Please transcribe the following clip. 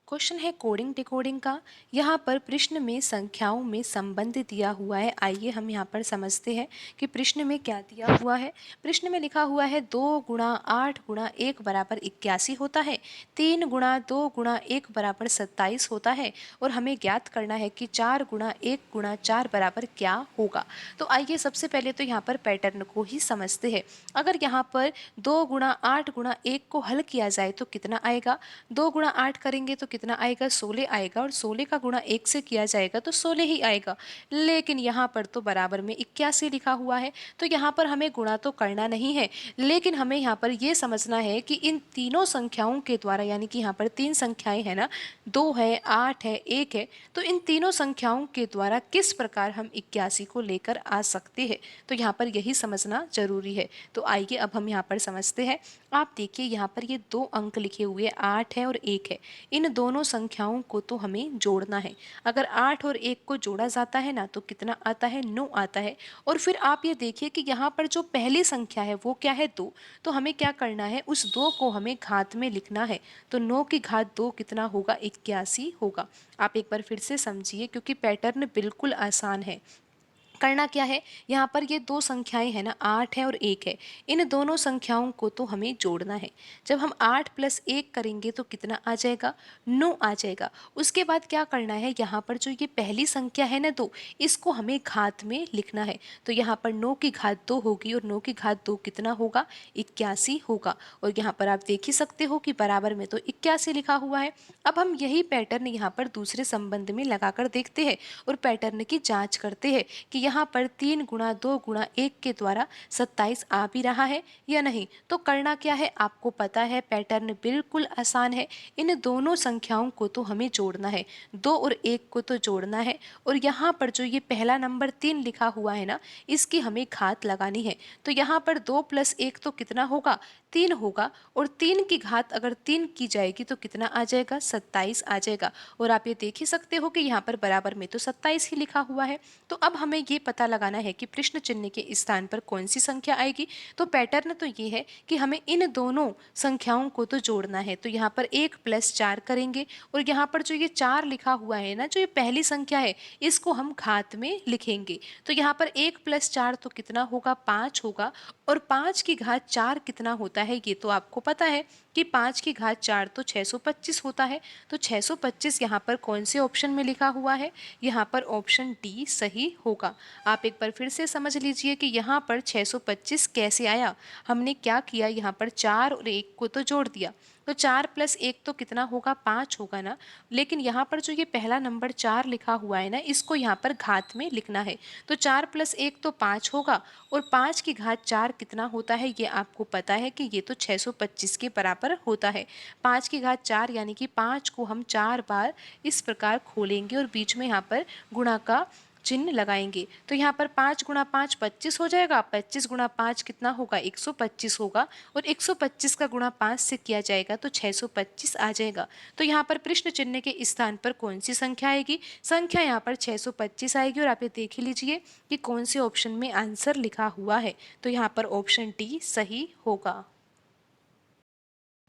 Question है coding decoding का। यहाँ पर प्रश्न में संख्याओं में संबंध दिया हुआ है। आइए हम यहाँ पर समझते हैं कि प्रश्न में क्या दिया हुआ है। प्रश्न में लिखा हुआ है 2 गुणा 8 गुणा 1 बराबर 81 होता है। 3 गुणा 2 गुणा 1 बराबर 27 होता है और हमें ज्ञात करना है कि 4 गुणा 1 गुणा 4 बराबर क्या होगा। तो आइए सबसे पहले तो यहाँ पर पैटर्न को ही समझते हैं। अगर यहाँ पर 2 गुणा 8 गुणा 1 को हल किया जाए तो कितना आएगा। 2 गुणा 8 करेंगे तो कितना आएगा, 16 आएगा और 16 का गुणा 1 से किया जाएगा तो 16 ही आएगा। लेकिन यहाँ पर तो बराबर में 81 लिखा हुआ है, तो यहाँ पर हमें गुणा तो करना नहीं है, लेकिन हमें यहाँ पर ये समझना है कि इन तीनों संख्याओं के द्वारा, यानी कि यहाँ पर 3 संख्याएं हैं ना, 2 है, 8 है, 1 है, तो इन तीनों संख्याओं के द्वारा किस प्रकार हम 81 को लेकर आ सकते हैं, तो यहाँ पर यही समझना जरूरी है। तो आइए अब हम यहाँ पर समझते हैं। आप देखिए यहाँ पर ये 2 अंक लिखे हुए 8 है और 1 है। इन दोनों संख्याओं को तो हमें जोड़ना है। अगर 8 और 1 को जोड़ा जाता है ना तो कितना आता है, 9 आता है। और फिर आप ये देखिए कि यहाँ पर जो पहली संख्या है वो क्या है, 2। तो हमें क्या करना है, उस 2 को हमें घात में लिखना है। तो 9 की घात 2 कितना होगा, 81 होगा। आप एक बार फिर से समझिए क्योंकि पैटर्न बिल्कुल आसान है। करना क्या है, यहाँ पर ये 2 संख्याएं हैं ना, 8 है और 1 है। इन दोनों संख्याओं को तो हमें जोड़ना है। जब हम 8 + 1 करेंगे तो कितना आ जाएगा, 9 आ जाएगा। उसके बाद क्या करना है, यहाँ पर जो ये पहली संख्या है ना 2, इसको हमें घात में लिखना है। तो यहाँ पर 9 की घात 2 होगी और 9 की घात 2 कितना होगा, 81 होगा। और यहाँ पर आप देख ही सकते हो कि बराबर में तो 81 लिखा हुआ है। अब हम यही पैटर्न यहाँ पर दूसरे संबंध में लगाकर देखते हैं और पैटर्न की जाँच करते हैं कि यहाँ पर 3 गुणा 2 गुणा 1 के द्वारा 27 आ भी रहा है या नहीं। तो करना क्या है, आपको पता है पैटर्न बिल्कुल आसान है। इन दोनों संख्याओं को तो हमें जोड़ना है, 2 और 1 को तो जोड़ना है। और यहाँ पर जो ये पहला नंबर 3 लिखा हुआ है ना, इसकी हमें घात लगानी है। तो यहाँ पर 2 + 1 तो कितना होगा, 3 होगा। और 3 की घात अगर 3 की जाएगी तो कितना आ जाएगा, 27 आ जाएगा। और आप ये देख ही सकते हो कि यहाँ पर बराबर में तो 27 ही लिखा हुआ है। तो अब हमें ये पता लगाना है कि प्रश्न चिन्ह के स्थान पर कौन सी संख्या आएगी। तो पैटर्न तो ये है कि हमें इन दोनों संख्याओं को तो जोड़ना है। तो यहाँ पर 1 + 4 करेंगे और यहाँ पर जो ये 4 लिखा हुआ है ना, जो ये पहली संख्या है, इसको हम घात में लिखेंगे। तो यहाँ पर 1 + 4 तो कितना होगा, 5 होगा। और 5 की घात 4 कितना होता है, ये तो आपको पता है कि 5 की घात 4 तो 625 होता है। तो 625 यहाँ पर कौन से ऑप्शन में लिखा हुआ है, यहाँ पर ऑप्शन डी सही होगा। आप एक बार फिर से समझ लीजिए कि यहाँ पर 625 कैसे आया। हमने क्या किया, यहाँ पर 4 और 1 को तो जोड़ दिया। तो 4 + 1 तो कितना होगा, 5 होगा ना। लेकिन यहाँ पर जो ये पहला नंबर 4 लिखा हुआ है ना, इसको यहाँ पर घात में लिखना है। तो 4 + 1 तो 5 होगा और 5 की घात 4 कितना होता है, ये आपको पता है कि ये तो 625 के बराबर होता है। 5 की घात 4 यानी कि 5 को हम 4 बार इस प्रकार खोलेंगे और बीच में यहाँ पर गुणा का चिन्ह लगाएंगे। तो यहाँ पर 5 × 5 25 हो जाएगा। 25 × 5 कितना होगा, 125 होगा। और 125 का गुणा 5 से किया जाएगा तो 625 आ जाएगा। तो यहाँ पर प्रश्न चिन्ह के स्थान पर कौन सी संख्या आएगी, संख्या यहाँ पर 625 आएगी। और आप ये देख लीजिए कि कौन से ऑप्शन में आंसर लिखा हुआ है। तो यहाँ पर ऑप्शन डी सही होगा।